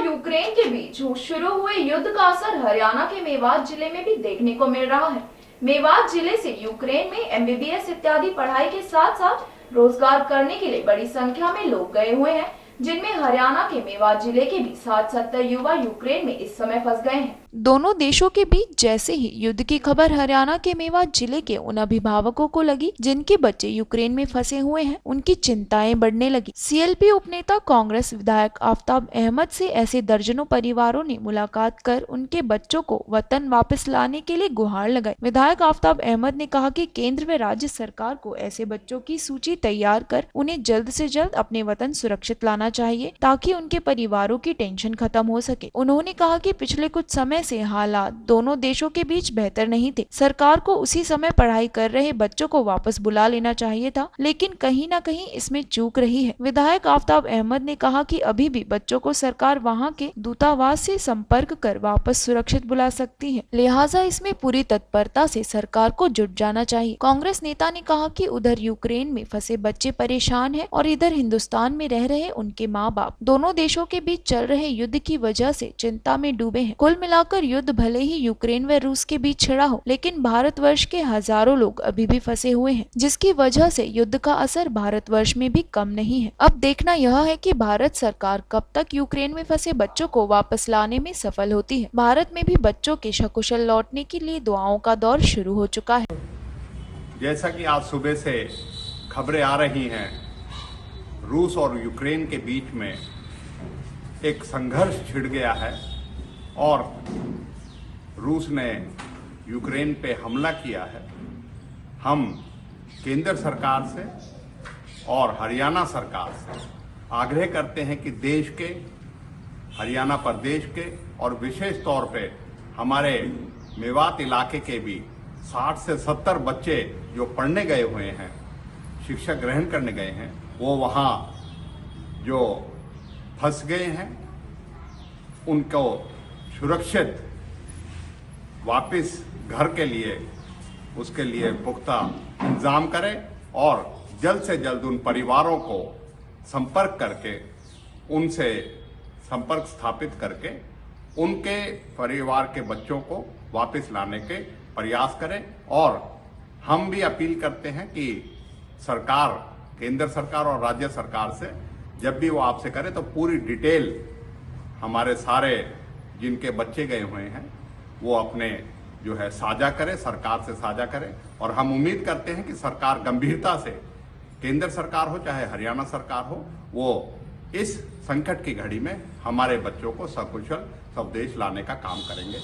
Ukraine के बीच शुरू हुए युद्ध का असर हरियाणा के मेवात जिले में भी देखने को मिल रहा है। मेवात जिले से यूक्रेन में एमबीबीएस इत्यादि पढ़ाई के साथ साथ रोजगार करने के लिए बड़ी संख्या में लोग गए हुए हैं, जिनमें हरियाणा के मेवात जिले के भी 60-70 युवा यूक्रेन में इस समय फंस गए हैं। दोनों देशों के बीच जैसे ही युद्ध की खबर हरियाणा के मेवात जिले के उन अभिभावकों को लगी जिनके बच्चे यूक्रेन में फंसे हुए हैं, उनकी चिंताएं बढ़ने लगी। सीएलपी उपनेता कांग्रेस विधायक आफ्ताब अहमद से ऐसे दर्जनों परिवारों ने मुलाकात कर उनके बच्चों को वतन वापस लाने के लिए गुहार लगाई। विधायक आफ्ताब अहमद ने कहा कि केंद्र व राज्य सरकार को ऐसे बच्चों की सूची तैयार कर उन्हें जल्द से जल्द अपने वतन सुरक्षित लाना चाहिए ताकि उनके परिवारों की टेंशन खत्म हो सके। उन्होंने कहा कि पिछले कुछ समय से हालात दोनों देशों के बीच बेहतर नहीं थे। सरकार को उसी समय पढ़ाई कर रहे बच्चों को वापस बुला लेना चाहिए था, लेकिन कहीं न कहीं इसमें चूक रही है। विधायक आफ्ताब अहमद ने कहा कि अभी भी बच्चों को सरकार वहां के दूतावास से संपर्क कर वापस सुरक्षित बुला सकती है, लिहाजा इसमें पूरी तत्परता से सरकार को जुट जाना चाहिए। कांग्रेस नेता ने कहा कि उधर यूक्रेन में फंसे बच्चे परेशान हैं और इधर हिंदुस्तान में रह रहे उनके माँ बाप दोनों देशों के बीच चल रहे युद्ध की वजह से चिंता में डूबे हैं। कुल मिलाकर युद्ध भले ही यूक्रेन व रूस के बीच छिड़ा हो, लेकिन भारतवर्ष के हजारों लोग अभी भी फंसे हुए हैं, जिसकी वजह से युद्ध का असर भारतवर्ष में भी कम नहीं है। अब देखना यह है कि भारत सरकार कब तक यूक्रेन में फंसे बच्चों को वापस लाने में सफल होती है। भारत में भी बच्चों के सकुशल लौटने के लिए दुआओं का दौर शुरू हो चुका है। जैसा कि आज सुबह से खबरें आ रही हैं, रूस और यूक्रेन के बीच में एक संघर्ष छिड़ गया है और रूस ने यूक्रेन पे हमला किया है। हम केंद्र सरकार से और हरियाणा सरकार से आग्रह करते हैं कि देश के, हरियाणा प्रदेश के और विशेष तौर पे हमारे मेवात इलाके के भी 60 से 70 बच्चे जो पढ़ने गए हुए हैं, शिक्षा ग्रहण करने गए हैं, वो वहाँ जो फंस गए हैं उनको सुरक्षित वापस घर के लिए, उसके लिए पुख्ता इंतजाम करें और जल्द से जल्द उन परिवारों को संपर्क करके, उनसे संपर्क स्थापित करके उनके परिवार के बच्चों को वापस लाने के प्रयास करें। और हम भी अपील करते हैं कि सरकार, केंद्र सरकार और राज्य सरकार से जब भी वो आपसे करे तो पूरी डिटेल हमारे सारे जिनके बच्चे गए हुए हैं वो अपने जो है साझा करें, सरकार से साझा करें। और हम उम्मीद करते हैं कि सरकार गंभीरता से, केंद्र सरकार हो चाहे हरियाणा सरकार हो, वो इस संकट की घड़ी में हमारे बच्चों को सकुशल स्वदेश लाने का काम करेंगे।